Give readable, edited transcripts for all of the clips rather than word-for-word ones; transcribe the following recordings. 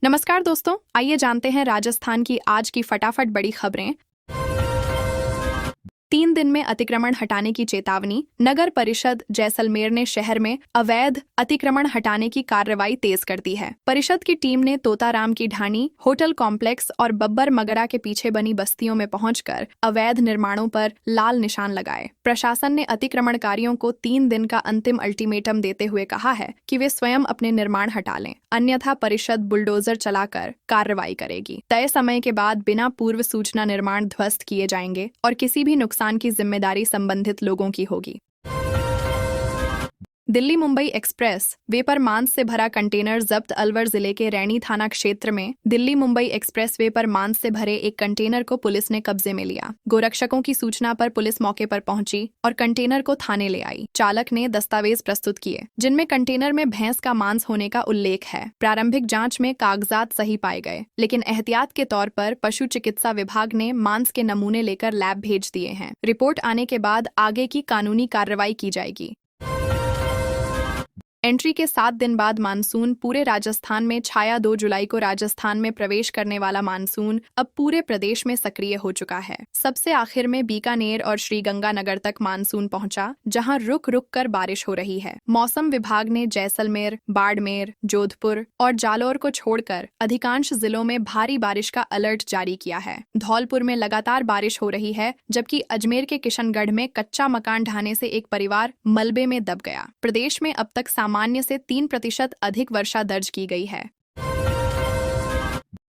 नमस्कार दोस्तों, आइए जानते हैं राजस्थान की आज की फटाफट बड़ी खबरें। 3 दिन में अतिक्रमण हटाने की चेतावनी। नगर परिषद जैसलमेर ने शहर में अवैध अतिक्रमण हटाने की कार्रवाई तेज कर दी है। परिषद की टीम ने तोताराम की ढाणी, होटल कॉम्प्लेक्स और बब्बर मगरा के पीछे बनी बस्तियों में पहुंचकर अवैध निर्माणों पर लाल निशान लगाए। प्रशासन ने अतिक्रमणकारियों को 3 दिन का अंतिम अल्टीमेटम देते हुए कहा है कि वे स्वयं अपने निर्माण हटा लें, अन्यथा परिषद बुलडोजर चलाकर कार्रवाई करेगी। तय समय के बाद बिना पूर्व सूचना निर्माण ध्वस्त किए जाएंगे और किसी भी नुकसान की जिम्मेदारी संबंधित लोगों की होगी। दिल्ली मुंबई एक्सप्रेस वे पर मांस से भरा कंटेनर जब्त। अलवर जिले के रैणी थाना क्षेत्र में दिल्ली मुंबई एक्सप्रेस वे पर मांस से भरे एक कंटेनर को पुलिस ने कब्जे में लिया। गोरक्षकों की सूचना पर पुलिस मौके पर पहुंची और कंटेनर को थाने ले आई। चालक ने दस्तावेज प्रस्तुत किए जिनमें कंटेनर में भैंस का मांस होने का उल्लेख है। प्रारंभिक जाँच में कागजात सही पाए गए, लेकिन एहतियात के तौर पर पशु चिकित्सा विभाग ने मांस के नमूने लेकर लैब भेज दिए हैं। रिपोर्ट आने के बाद आगे की कानूनी कार्रवाई की जाएगी। एंट्री के 7 दिन बाद मानसून पूरे राजस्थान में छाया। 2 जुलाई को राजस्थान में प्रवेश करने वाला मानसून अब पूरे प्रदेश में सक्रिय हो चुका है। सबसे आखिर में बीकानेर और श्रीगंगानगर तक मानसून पहुंचा, जहां रुक रुक कर बारिश हो रही है। मौसम विभाग ने जैसलमेर, बाड़मेर, जोधपुर और जालौर को छोड़कर अधिकांश जिलों में भारी बारिश का अलर्ट जारी किया है। धौलपुर में लगातार बारिश हो रही है, जबकि अजमेर के किशनगढ़ में कच्चा मकान ढहने से एक परिवार मलबे में दब गया। प्रदेश में अब तक सामान्य से 3% अधिक वर्षा दर्ज की गई है।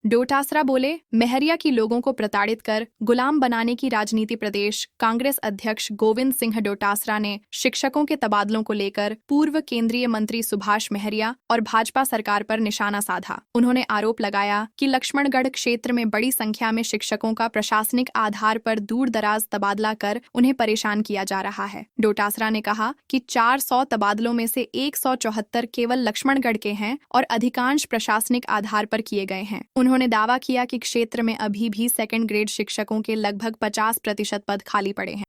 डोटासरा बोले, महरिया की लोगों को प्रताड़ित कर गुलाम बनाने की राजनीति। प्रदेश कांग्रेस अध्यक्ष गोविंद सिंह डोटासरा ने शिक्षकों के तबादलों को लेकर पूर्व केंद्रीय मंत्री सुभाष महरिया और भाजपा सरकार पर निशाना साधा। उन्होंने आरोप लगाया कि लक्ष्मणगढ़ क्षेत्र में बड़ी संख्या में शिक्षकों का प्रशासनिक आधार पर दूर दराज तबादला कर उन्हें परेशान किया जा रहा है। डोटासरा ने कहा कि 400 तबादलों में से 174 केवल लक्ष्मणगढ़ के हैं और अधिकांश प्रशासनिक आधार पर किए गए हैं। उन्होंने दावा किया कि क्षेत्र में अभी भी सेकंड ग्रेड शिक्षकों के लगभग 50% पद खाली पड़े हैं।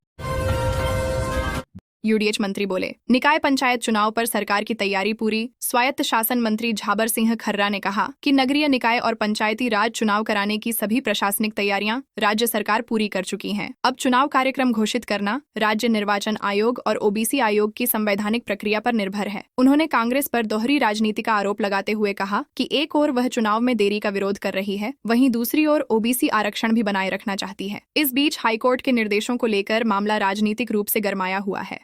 यूडीएच मंत्री बोले, निकाय पंचायत चुनाव पर सरकार की तैयारी पूरी। स्वायत्त शासन मंत्री झाबर सिंह खर्रा ने कहा कि नगरीय निकाय और पंचायती राज चुनाव कराने की सभी प्रशासनिक तैयारियां राज्य सरकार पूरी कर चुकी है। अब चुनाव कार्यक्रम घोषित करना राज्य निर्वाचन आयोग और ओबीसी आयोग की संवैधानिक प्रक्रिया पर निर्भर है। उन्होंने कांग्रेस पर दोहरी राजनीति का आरोप लगाते हुए कहा कि एक ओर वह चुनाव में देरी का विरोध कर रही है, वहीं दूसरी ओर ओबीसी आरक्षण भी बनाए रखना चाहती है। इस बीच हाईकोर्ट के निर्देशों को लेकर मामला राजनीतिक रूप से गरमाया हुआ है।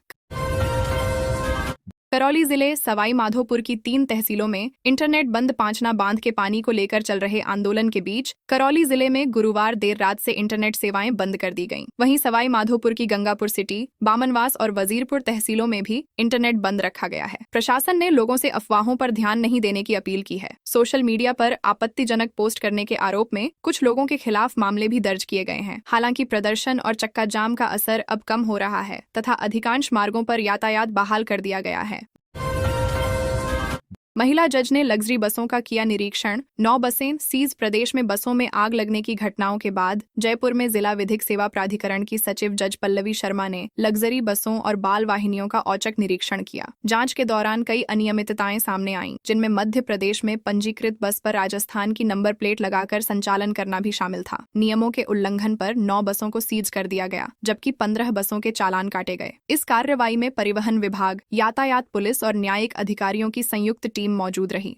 करौली जिले सवाई माधोपुर की 3 तहसीलों में इंटरनेट बंद। पांचना बांध के पानी को लेकर चल रहे आंदोलन के बीच करौली जिले में गुरुवार देर रात से इंटरनेट सेवाएं बंद कर दी गईं। वहीं सवाई माधोपुर की गंगापुर सिटी, बामनवास और वजीरपुर तहसीलों में भी इंटरनेट बंद रखा गया है। प्रशासन ने लोगों से अफवाहों पर ध्यान नहीं देने की अपील की है। सोशल मीडिया पर आपत्तिजनक पोस्ट करने के आरोप में कुछ लोगों के खिलाफ मामले भी दर्ज किए गए हैं। हालांकि प्रदर्शन और चक्का जाम का असर अब कम हो रहा है तथा अधिकांश मार्गों पर यातायात बहाल कर दिया गया है। महिला जज ने लग्जरी बसों का किया निरीक्षण। 9 बसें सीज। प्रदेश में बसों में आग लगने की घटनाओं के बाद जयपुर में जिला विधिक सेवा प्राधिकरण की सचिव जज पल्लवी शर्मा ने लग्जरी बसों और बाल वाहिनियों का औचक निरीक्षण किया। जांच के दौरान कई अनियमितताएं सामने आईं, जिनमें मध्य प्रदेश में पंजीकृत बस पर राजस्थान की नंबर प्लेट लगाकर संचालन करना भी शामिल था। नियमों के उल्लंघन पर 9 बसों को सीज कर दिया गया, जबकि 15 बसों के चालान काटे गए। इस कार्रवाई में परिवहन विभाग, यातायात पुलिस और न्यायिक अधिकारियों की संयुक्त टीम मौजूद रही।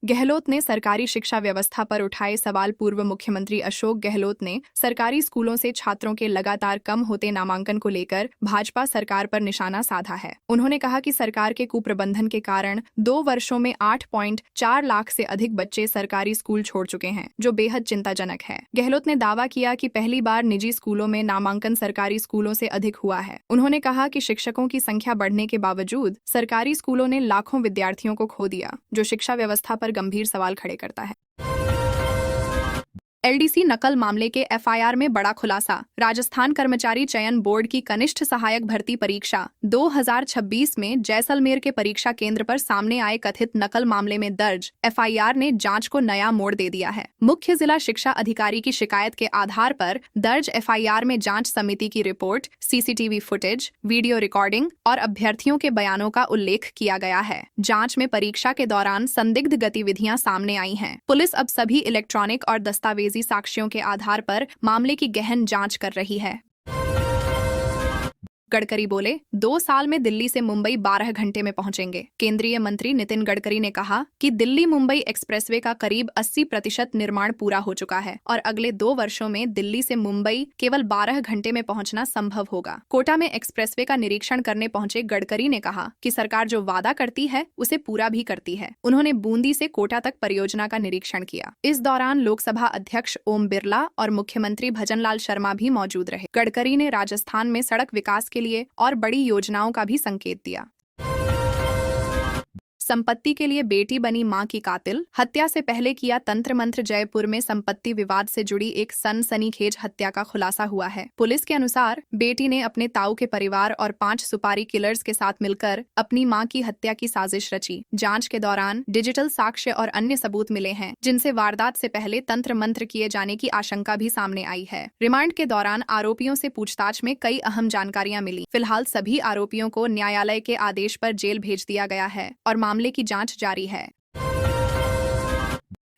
गहलोत ने सरकारी शिक्षा व्यवस्था पर उठाए सवाल। पूर्व मुख्यमंत्री अशोक गहलोत ने सरकारी स्कूलों से छात्रों के लगातार कम होते नामांकन को लेकर भाजपा सरकार पर निशाना साधा है। उन्होंने कहा कि सरकार के कुप्रबंधन के कारण 2 वर्षों में 8.4 लाख से अधिक बच्चे सरकारी स्कूल छोड़ चुके हैं, जो बेहद चिंताजनक है। गहलोत ने दावा किया कि पहली बार निजी स्कूलों में नामांकन सरकारी स्कूलों से अधिक हुआ है। उन्होंने कहा कि शिक्षकों की संख्या बढ़ने के बावजूद सरकारी स्कूलों ने लाखों विद्यार्थियों को खो दिया, जो शिक्षा व्यवस्था पर गंभीर सवाल खड़े करता है। एलडीसी नकल मामले के एफआईआर में बड़ा खुलासा। राजस्थान कर्मचारी चयन बोर्ड की कनिष्ठ सहायक भर्ती परीक्षा 2026 में जैसलमेर के परीक्षा केंद्र पर सामने आए कथित नकल मामले में दर्ज एफआईआर ने जांच को नया मोड़ दे दिया है। मुख्य जिला शिक्षा अधिकारी की शिकायत के आधार पर दर्ज एफआईआर में जांच समिति की report, CCTV footage, video recording और अभ्यर्थियों के बयानों का उल्लेख किया गया है। जांच में परीक्षा के दौरान संदिग्ध गतिविधियां सामने आई हैं। पुलिस अब सभी इलेक्ट्रॉनिक और दस्तावेजी साक्ष्यों के आधार पर मामले की गहन जांच कर रही है। गडकरी बोले, 2 साल में दिल्ली से मुंबई 12 घंटे में पहुंचेंगे। केंद्रीय मंत्री नितिन गडकरी ने कहा कि दिल्ली मुंबई एक्सप्रेसवे का करीब 80% निर्माण पूरा हो चुका है और अगले 2 वर्षों में दिल्ली से मुंबई केवल 12 घंटे में पहुंचना संभव होगा। कोटा में एक्सप्रेसवे का निरीक्षण करने पहुंचे गडकरी ने कहा कि सरकार जो वादा करती है उसे पूरा भी करती है। उन्होंने बूंदी से कोटा तक परियोजना का निरीक्षण किया। इस दौरान लोकसभा अध्यक्ष ओम बिरला और मुख्यमंत्री भजनलाल शर्मा भी मौजूद रहे। गडकरी ने राजस्थान में सड़क विकास के लिए और बड़ी योजनाओं का भी संकेत दिया। संपत्ति के लिए बेटी बनी मां की कातिल, हत्या से पहले किया तंत्र मंत्र। जयपुर में संपत्ति विवाद से जुड़ी एक सनसनीखेज हत्या का खुलासा हुआ है। पुलिस के अनुसार बेटी ने अपने ताऊ के परिवार और 5 सुपारी किलर्स के साथ मिलकर अपनी मां की हत्या की साजिश रची। जांच के दौरान डिजिटल साक्ष्य और अन्य सबूत मिले हैं जिनसे वारदात से पहले तंत्र मंत्र किए जाने की आशंका भी सामने आई है। रिमांड के दौरान आरोपियों से पूछताछ में कई अहम जानकारियां मिली। फिलहाल सभी आरोपियों को न्यायालय के आदेश पर जेल भेज दिया गया है और मामले की जांच जारी है।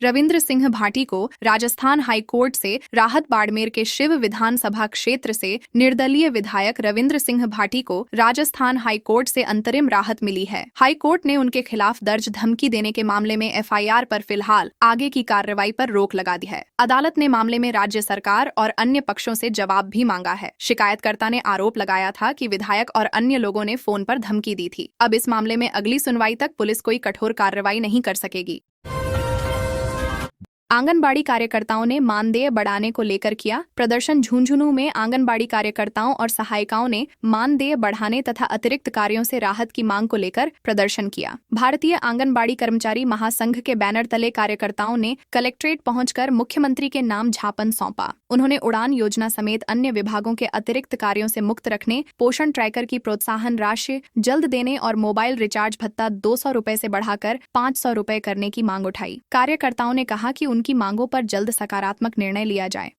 रविंद्र सिंह भाटी को राजस्थान हाईकोर्ट से राहत। बाड़मेर के शिव विधानसभा क्षेत्र से निर्दलीय विधायक रविंद्र सिंह भाटी को राजस्थान हाईकोर्ट से अंतरिम राहत मिली है। हाईकोर्ट ने उनके खिलाफ दर्ज धमकी देने के मामले में एफआईआर पर फिलहाल आगे की कार्रवाई पर रोक लगा दी है। अदालत ने मामले में राज्य सरकार और अन्य पक्षों से जवाब भी मांगा है। शिकायतकर्ता ने आरोप लगाया था कि विधायक और अन्य लोगों ने फोन पर धमकी दी थी। अब इस मामले में अगली सुनवाई तक पुलिस कोई कठोर कार्रवाई नहीं कर सकेगी। आंगनबाड़ी कार्यकर्ताओं ने मानदेय बढ़ाने को लेकर किया प्रदर्शन। झुंझुनू में आंगनबाड़ी कार्यकर्ताओं और सहायिकाओं ने मानदेय बढ़ाने तथा अतिरिक्त कार्यों से राहत की मांग को लेकर प्रदर्शन किया। भारतीय आंगनबाड़ी कर्मचारी महासंघ के बैनर तले कार्यकर्ताओं ने कलेक्ट्रेट पहुंचकर मुख्यमंत्री के नाम ज्ञापन सौंपा। उन्होंने उड़ान योजना समेत अन्य विभागों के अतिरिक्त कार्यों से मुक्त रखने, पोषण ट्रैकर की प्रोत्साहन राशि जल्द देने और मोबाइल रिचार्ज भत्ता 200 रुपए से बढ़ाकर 500 रुपए करने की मांग उठाई। कार्यकर्ताओं ने कहा कि उनकी मांगों पर जल्द सकारात्मक निर्णय लिया जाए।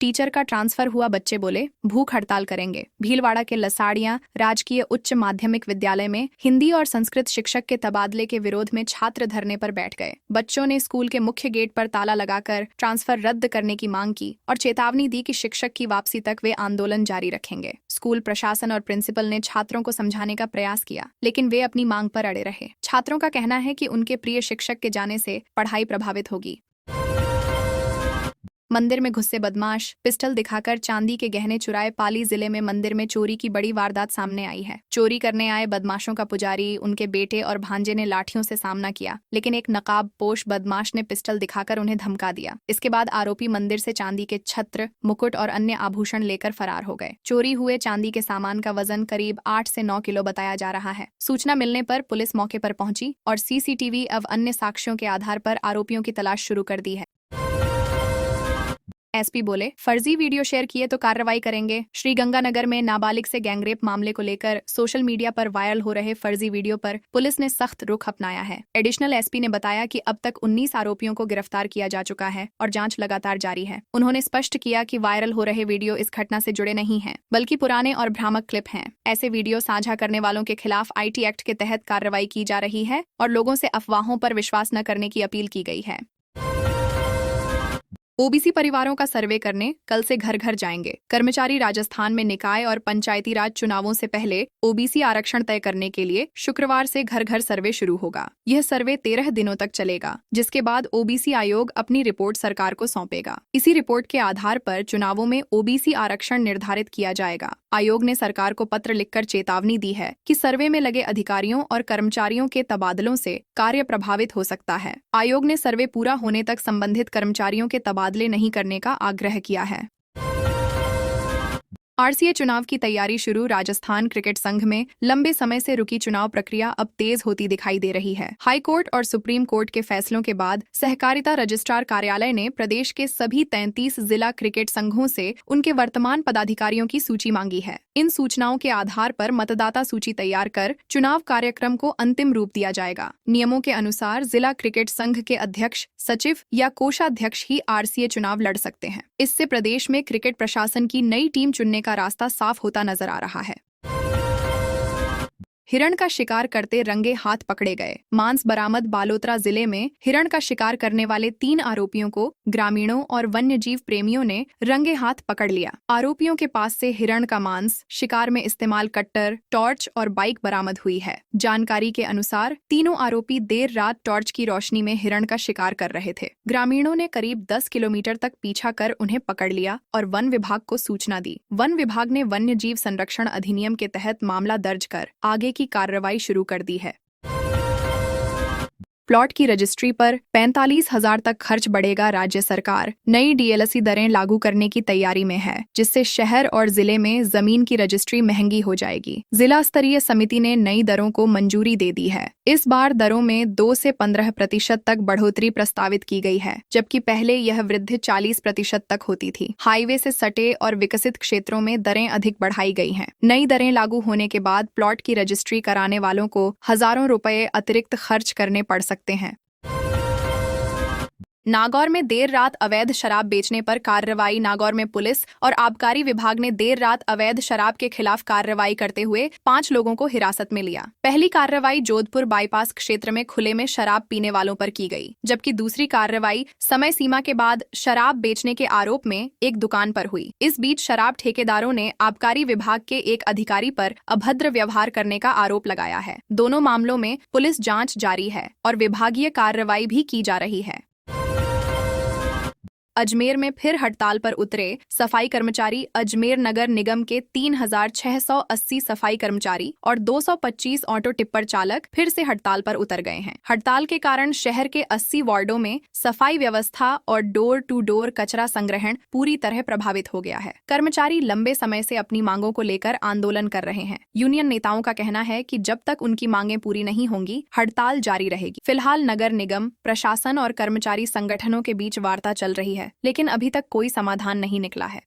टीचर का ट्रांसफर हुआ, बच्चे बोले भूख हड़ताल करेंगे। भीलवाड़ा के लसाड़ियां राजकीय उच्च माध्यमिक विद्यालय में हिंदी और संस्कृत शिक्षक के तबादले के विरोध में छात्र धरने पर बैठ गए। बच्चों ने स्कूल के मुख्य गेट पर ताला लगाकर ट्रांसफर रद्द करने की मांग की और चेतावनी दी कि शिक्षक की वापसी तक वे आंदोलन जारी रखेंगे। स्कूल प्रशासन और प्रिंसिपल ने छात्रों को समझाने का प्रयास किया, लेकिन वे अपनी मांग पर अड़े रहे। छात्रों का कहना है कि उनके प्रिय शिक्षक के जाने से पढ़ाई प्रभावित होगी। मंदिर में घुसे बदमाश, पिस्टल दिखाकर चांदी के गहने चुराए। पाली जिले में मंदिर में चोरी की बड़ी वारदात सामने आई है। चोरी करने आए बदमाशों का पुजारी, उनके बेटे और भांजे ने लाठियों से सामना किया, लेकिन एक नकाबपोश बदमाश ने पिस्टल दिखाकर उन्हें धमका दिया। इसके बाद आरोपी मंदिर से चांदी के छत्र, मुकुट और अन्य आभूषण लेकर फरार हो गए। चोरी हुए चांदी के सामान का वजन करीब 8 से 9 किलो बताया जा रहा है। सूचना मिलने पर पुलिस मौके पर पहुंची और सीसीटीवी और अन्य साक्ष्यों के आधार पर आरोपियों की तलाश शुरू कर दी है। एसपी बोले, फर्जी वीडियो शेयर किए तो कार्रवाई करेंगे। श्रीगंगानगर में नाबालिग से गैंगरेप मामले को लेकर सोशल मीडिया पर वायरल हो रहे फर्जी वीडियो पर पुलिस ने सख्त रुख अपनाया है। एडिशनल एसपी ने बताया कि अब तक 19 आरोपियों को गिरफ्तार किया जा चुका है और जांच लगातार जारी है। उन्होंने स्पष्ट किया कि वायरल हो रहे वीडियो इस घटना से जुड़े नहीं हैं, बल्कि पुराने और भ्रामक क्लिप हैं। ऐसे वीडियो साझा करने वालों के खिलाफ IT एक्ट के तहत कार्रवाई की जा रही है और लोगों से अफवाहों पर विश्वास न करने की अपील की गई है। ओबीसी परिवारों का सर्वे करने कल से घर घर जाएंगे। कर्मचारी राजस्थान में निकाय और पंचायती राज चुनावों से पहले ओबीसी आरक्षण तय करने के लिए शुक्रवार से घर घर सर्वे शुरू होगा। यह सर्वे 13 दिनों तक चलेगा, जिसके बाद ओबीसी आयोग अपनी रिपोर्ट सरकार को सौंपेगा। इसी रिपोर्ट के आधार पर चुनावों में ओबीसी आरक्षण निर्धारित किया जाएगा। आयोग ने सरकार को पत्र लिखकर चेतावनी दी है कि सर्वे में लगे अधिकारियों और कर्मचारियों के तबादलों से कार्य प्रभावित हो सकता है। आयोग ने सर्वे पूरा होने तक संबंधित कर्मचारियों के तबादले नहीं करने का आग्रह किया है। आरसीए चुनाव की तैयारी शुरू। राजस्थान क्रिकेट संघ में लंबे समय से रुकी चुनाव प्रक्रिया अब तेज होती दिखाई दे रही है। हाई कोर्ट और सुप्रीम कोर्ट के फैसलों के बाद सहकारिता रजिस्ट्रार कार्यालय ने प्रदेश के सभी 33 जिला क्रिकेट संघों से उनके वर्तमान पदाधिकारियों की सूची मांगी है। इन सूचनाओं के आधार पर मतदाता सूची तैयार कर चुनाव कार्यक्रम को अंतिम रूप दिया जाएगा। नियमों के अनुसार जिला क्रिकेट संघ के अध्यक्ष, सचिव या कोषाध्यक्ष ही आरसीए चुनाव लड़ सकते हैं। इससे प्रदेश में क्रिकेट प्रशासन की नई टीम चुनने का रास्ता साफ होता नजर आ रहा है। हिरण का शिकार करते रंगे हाथ पकड़े गए। मांस बरामद। बालोतरा जिले में हिरण का शिकार करने वाले 3 आरोपियों को ग्रामीणों और वन्यजीव प्रेमियों ने रंगे हाथ पकड़ लिया। आरोपियों के पास से हिरण का मांस, शिकार में इस्तेमाल कट्टर, टॉर्च और बाइक बरामद हुई है। जानकारी के अनुसार तीनों आरोपी देर रात टॉर्च की रोशनी में हिरण का शिकार कर रहे थे। ग्रामीणों ने करीब 10 किलोमीटर तक पीछा कर उन्हें पकड़ लिया और वन विभाग को सूचना दी। वन विभाग ने वन्यजीव संरक्षण अधिनियम के तहत मामला दर्ज कर आगे की कार्रवाई शुरू कर दी है। प्लॉट की रजिस्ट्री पर 45,000 तक खर्च बढ़ेगा। राज्य सरकार नई डीएलसी दरें लागू करने की तैयारी में है, जिससे शहर और जिले में जमीन की रजिस्ट्री महंगी हो जाएगी। जिला स्तरीय समिति ने नई दरों को मंजूरी दे दी है। इस बार दरों में 2 से 15% तक बढ़ोतरी प्रस्तावित की गई है, जबकि पहले यह वृद्धि 40% तक होती थी। हाईवे से सटे और विकसित क्षेत्रों में दरें अधिक बढ़ाई गई हैं। नई दरें लागू होने के बाद प्लॉट की रजिस्ट्री कराने वालों को हजारों रुपए अतिरिक्त खर्च करने पड़ सकते हैं। नागौर में देर रात अवैध शराब बेचने पर कार्रवाई। नागौर में पुलिस और आबकारी विभाग ने देर रात अवैध शराब के खिलाफ कार्रवाई करते हुए 5 लोगों को हिरासत में लिया। पहली कार्रवाई जोधपुर बाईपास क्षेत्र में खुले में शराब पीने वालों पर की गई, जबकि दूसरी कार्रवाई समय सीमा के बाद शराब बेचने के आरोप में एक दुकान पर हुई। इस बीच शराब ठेकेदारों ने आबकारी विभाग के एक अधिकारी पर अभद्र व्यवहार करने का आरोप लगाया है। दोनों मामलों में पुलिस जांच जारी है और विभागीय कार्रवाई भी की जा रही है। अजमेर में फिर हड़ताल पर उतरे सफाई कर्मचारी। अजमेर नगर निगम के 3,680 सफाई कर्मचारी और 225 ऑटो टिप्पर चालक फिर से हड़ताल पर उतर गए हैं। हड़ताल के कारण शहर के 80 वार्डों में सफाई व्यवस्था और डोर टू डोर कचरा संग्रहण पूरी तरह प्रभावित हो गया है। कर्मचारी लंबे समय से अपनी मांगों को लेकर आंदोलन कर रहे हैं। यूनियन नेताओं का कहना है कि जब तक उनकी मांगें पूरी नहीं होंगी, हड़ताल जारी रहेगी। फिलहाल नगर निगम, प्रशासन और कर्मचारी संगठनों के बीच वार्ता चल रही है, लेकिन अभी तक कोई समाधान नहीं निकला है।